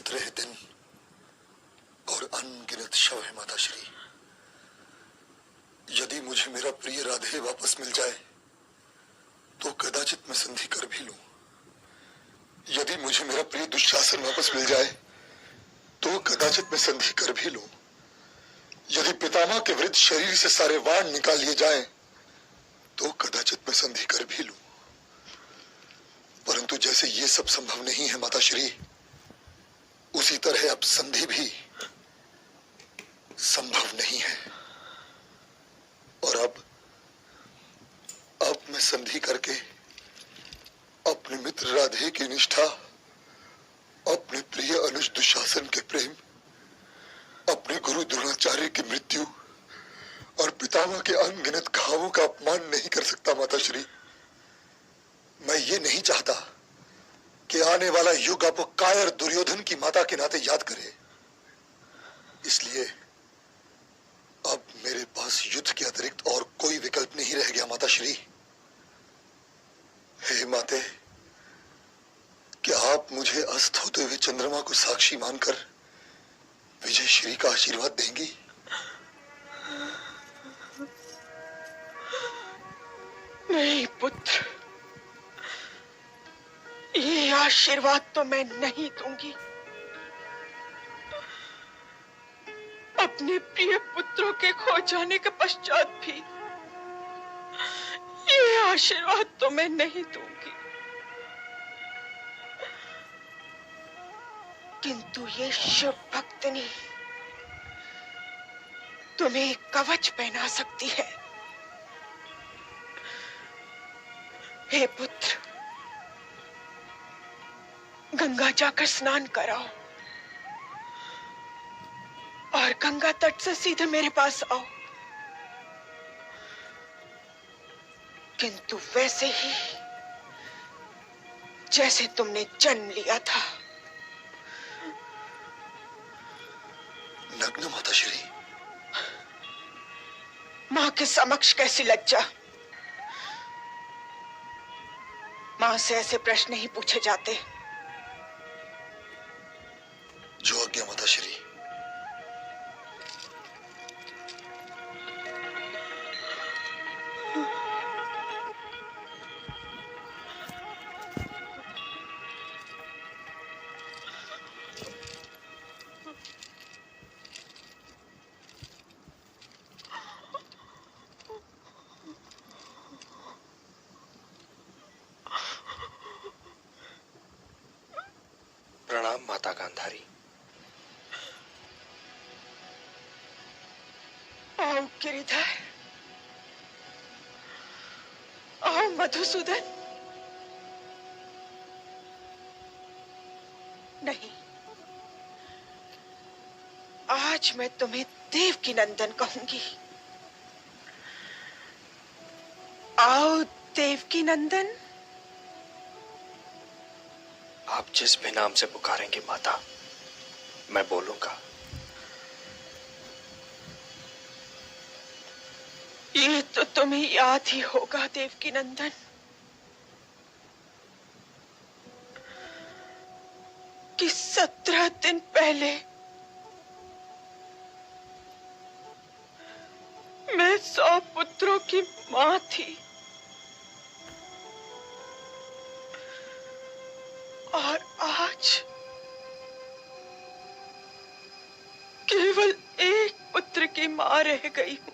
बीत रहे दिन और अनगिनत शव है माताश्री। यदि मुझे मेरा प्रिय राधे वापस मिल जाए तो कदाचित मैं संधि कर भी लूं। यदि मुझे मेरा प्रिय दुशासन वापस मिल जाए तो कदाचित मैं संधि कर भी लूं। यदि पितामह के वृद्ध शरीर से सारे वाण निकाल लिए जाएं तो कदाचित मैं संधि कर भी लूं। परंतु जैसे ये सब संभव नहीं है माताश्री, उसी तरह अब संधि भी संभव नहीं है। और अब मैं संधि करके अपने मित्र राधे की निष्ठा, अपने प्रिय अनुज दुशासन के प्रेम, अपने गुरु द्रोणाचार्य की मृत्यु और पितामह के अनगिनत घावों का अपमान नहीं कर सकता माताश्री। मैं ये नहीं चाहता कि आने वाला युग आपको कायर दुर्योधन की माता के नाते याद करे। इसलिए अब मेरे पास युद्ध के अतिरिक्त और कोई विकल्प नहीं रह गया माताश्री। हे माते, क्या आप मुझे अस्त होते हुए चंद्रमा को साक्षी मानकर विजय श्री का आशीर्वाद देंगी? नहीं पुत्र, ये आशीर्वाद तो मैं नहीं दूंगी। अपने प्रिय पुत्रों के खो जाने के पश्चात भी ये आशीर्वाद तो मैं नहीं दूंगी। किंतु ये शिव भक्तनी तुम्हें कवच पहना सकती है। हे पुत्र, गंगा जाकर स्नान कराओ और गंगा तट से सीधे मेरे पास आओ। किंतु वैसे ही जैसे तुमने जन्म लिया था। नग्न माताश्री? मां के समक्ष कैसी लज्जा। मां से ऐसे प्रश्न नहीं पूछे जाते। जो आज्ञा माताश्री। प्रणाम माता गांधारी। आओ गिरिधर, आओ मधुसूदन। नहीं, आज मैं तुम्हें देवकी नंदन कहूंगी। आओ देवकी नंदन। आप जिस भी नाम से पुकारेंगी माता, मैं बोलूंगा। ये तो तुम्हें याद ही होगा देवकी नंदन, कि 17 दिन पहले मैं 100 पुत्रों की मां थी और आज केवल एक पुत्र की मां रह गई हूं।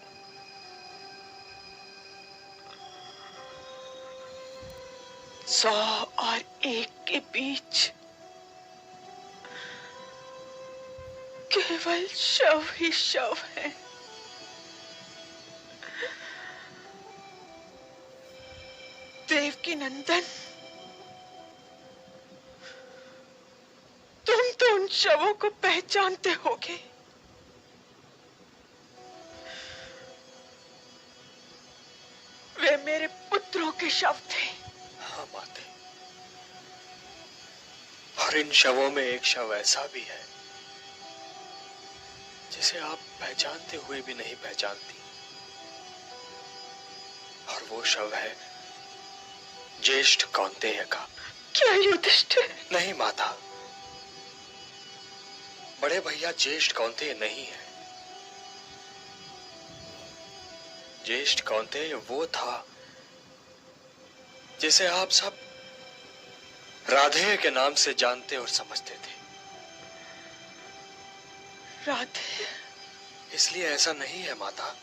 100 और 1 के बीच केवल शव ही शव है। देवकी नंदन, तुम तो उन शवों को पहचानते होगे। वे मेरे पुत्रों के शव थे। हाँ माते, और इन शवों में एक शव ऐसा भी है जिसे आप पहचानते हुए भी नहीं पहचानती। और वो शव है ज्येष्ठ कौन्तेय का। क्या युधिष्ठिर? नहीं माता, बड़े भैया ज्येष्ठ कौंतेय नहीं है। ज्येष्ठ कौंतेय वो था जिसे आप सब राधेय के नाम से जानते और समझते थे। राधे? इसलिए ऐसा नहीं है माता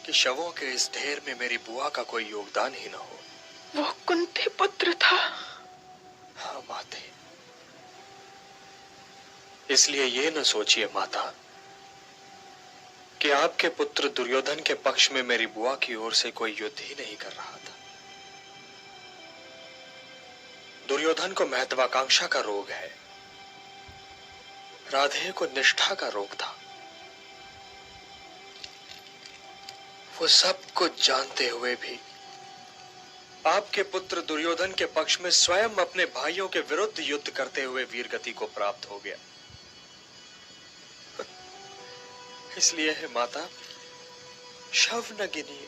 कि शवों के इस ढेर में मेरी बुआ का कोई योगदान ही न हो। वो कुंती पुत्र था। हाँ माते, इसलिए ये न सोचिए माता कि आपके पुत्र दुर्योधन के पक्ष में मेरी बुआ की ओर से कोई युद्ध ही नहीं कर रहा था। दुर्योधन को महत्वाकांक्षा का रोग है, राधे को निष्ठा का रोग था। वो सब कुछ जानते हुए भी आपके पुत्र दुर्योधन के पक्ष में स्वयं अपने भाइयों के विरुद्ध युद्ध करते हुए वीरगति को प्राप्त हो गया। इसलिए है माता, शव न गिनिए।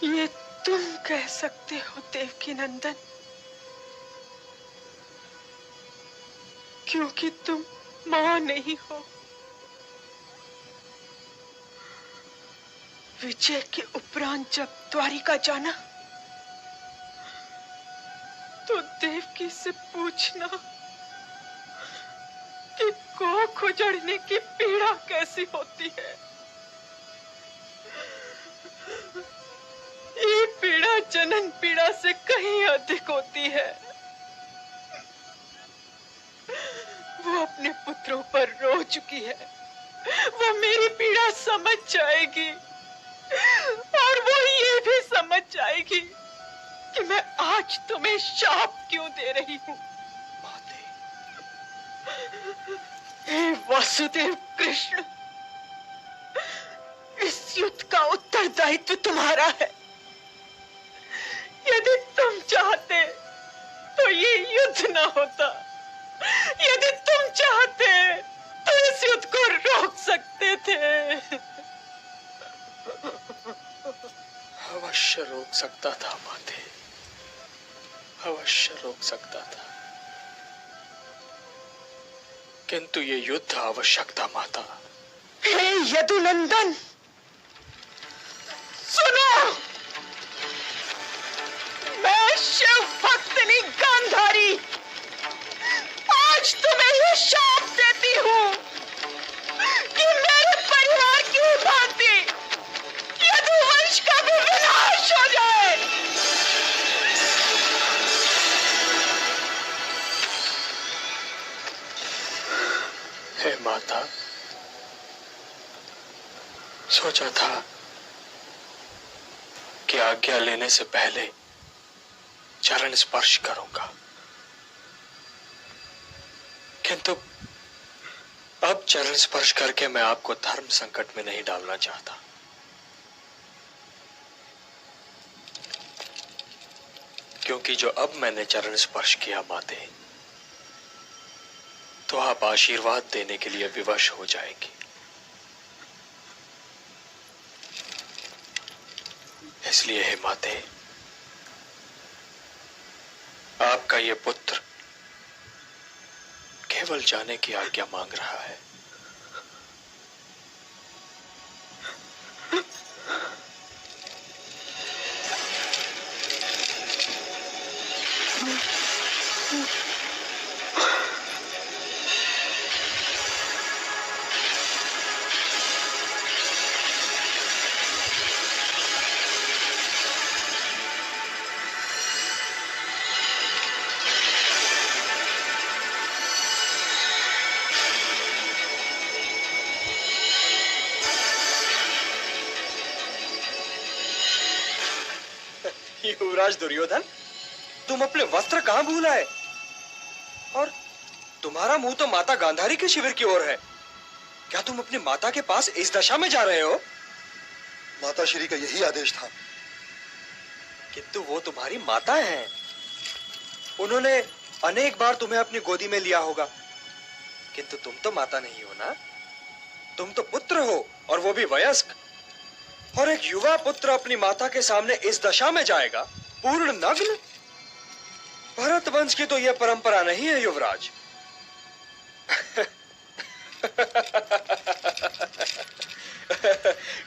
ये तुम कह सकते हो देवकी नंदन, क्योंकि तुम मां नहीं हो। विजय के उपरांत जब द्वारिका जाना तो देवकी से पूछना कि कोख उजड़ने की पीड़ा कैसी होती है। ये पीड़ा जनन पीड़ा से कहीं अधिक होती है। वो अपने पुत्रों पर रो चुकी है, वो मेरी पीड़ा समझ जाएगी और वो ये भी समझ जाएगी कि मैं आज तुम्हें शाप क्यों दे रही हूं। हे वासुदेव कृष्ण, इस युद्ध का उत्तरदायित्व तुम्हारा है। यदि तुम चाहते तो ये युद्ध न होता। यदि तुम चाहते तो इस युद्ध को रोक सकते थे। अवश्य रोक सकता था माते, अवश्य रोक सकता था, किंतु ये युद्ध आवश्यक था माता। हे यदुनंदन, सुनो, मैं शिव भक्तनी गांधारी आज तुम्हें ये शाप देती हूँ कि मेरे परिवार की भांति यदुवंश का भी विनाश हो जाए। हे माता, सोचा था कि आज्ञा लेने से पहले चरण स्पर्श करूंगा, किंतु अब चरण स्पर्श करके मैं आपको धर्म संकट में नहीं डालना चाहता। क्योंकि जो अब मैंने चरण स्पर्श किया माते, तो आप आशीर्वाद देने के लिए विवश हो जाएंगी। इसलिए हे माते, आपका ये पुत्र केवल जाने की आज्ञा मांग रहा है। युवराज दुर्योधन, तुम अपने वस्त्र कहां भूल आए? और तुम्हारा मुंह तो माता गांधारी के शिविर की ओर है। क्या तुम अपनी माता के पास इस दशा में जा रहे हो? माता श्री का यही आदेश था। किंतु वो तुम्हारी माता हैं। उन्होंने अनेक बार तुम्हें अपनी गोदी में लिया होगा, किंतु तुम तो माता नहीं हो ना। तुम तो पुत्र हो, और वो भी वयस्क। और एक युवा पुत्र अपनी माता के सामने इस दशा में जाएगा, पूर्ण नग्न। भरत वंश की तो यह परंपरा नहीं है युवराज।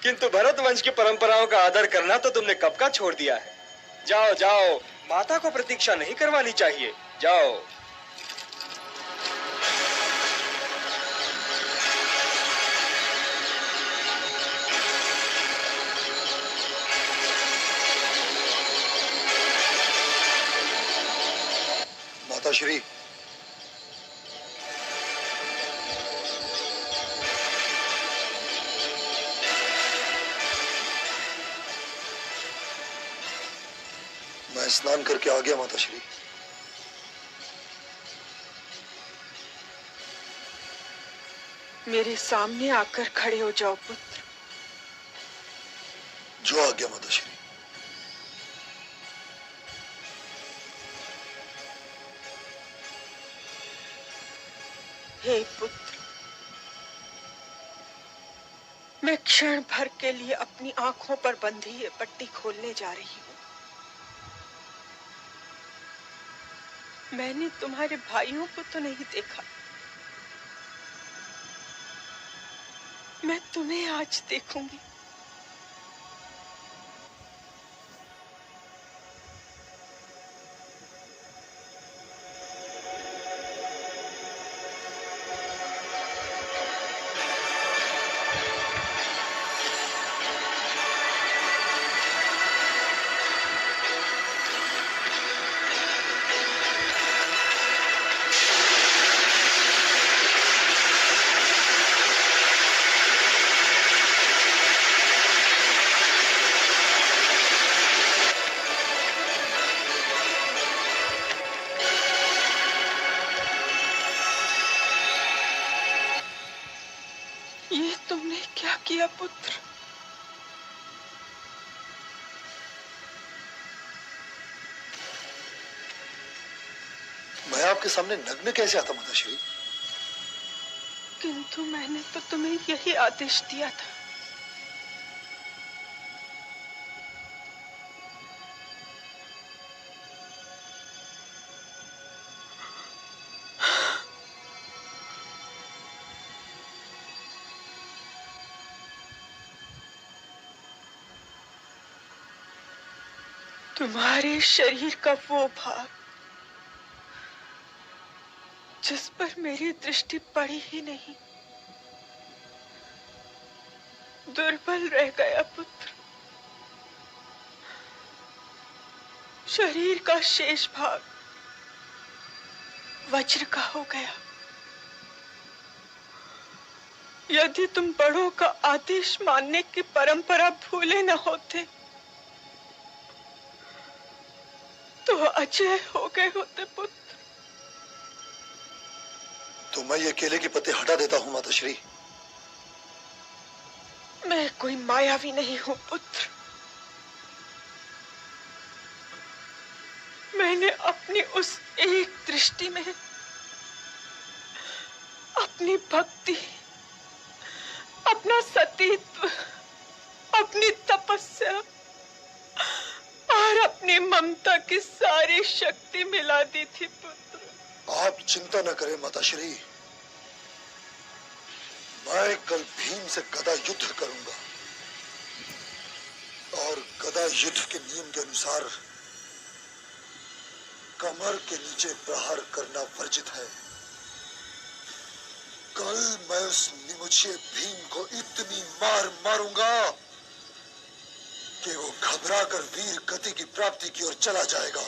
किंतु भरत वंश की परंपराओं का आदर करना तो तुमने कब का छोड़ दिया है। जाओ जाओ, माता को प्रतीक्षा नहीं करवानी चाहिए, जाओ। माता श्री, मैं स्नान करके आ गया माता श्री। मेरे सामने आकर खड़े हो जाओ पुत्र। जो आ गया माता श्री। हे पुत्र, मैं क्षण भर के लिए अपनी आंखों पर बंधी ये पट्टी खोलने जा रही हूँ। मैंने तुम्हारे भाइयों को तो नहीं देखा, मैं तुम्हें आज देखूंगी। ये तुमने क्या किया पुत्र? मैं आपके सामने नग्न कैसे आता माता श्री? किंतु मैंने तो तुम्हें यही आदेश दिया था। तुम्हारे शरीर का वो भाग जिस पर मेरी दृष्टि पड़ी ही नहीं, दुर्बल रह गया पुत्र। शरीर का शेष भाग वज्र का हो गया। यदि तुम बड़ों का आदेश मानने की परंपरा भूले न होते तो अजय हो गए होते पुत्र। तो मैं ये केले के पत्ते हटा देता हूँ माता श्री। मैं कोई मायावी नहीं हूं पुत्र। मैंने अपनी उस एक दृष्टि में अपनी भक्ति, अपना सतीत्व, अपनी तपस्या और अपनी ममता की सारी शक्ति मिला दी थी पुत्र। आप चिंता न करें माता श्री, मैं कल भीम से गदा युद्ध करूंगा और गदा युद्ध के नियम के अनुसार कमर के नीचे प्रहार करना वर्जित है। कल मैं उस निमुछे भीम को इतनी मार मारूंगा कि वो घबराकर वीर गति की प्राप्ति की ओर चला जाएगा।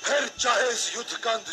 फिर चाहे इस युद्ध का अंत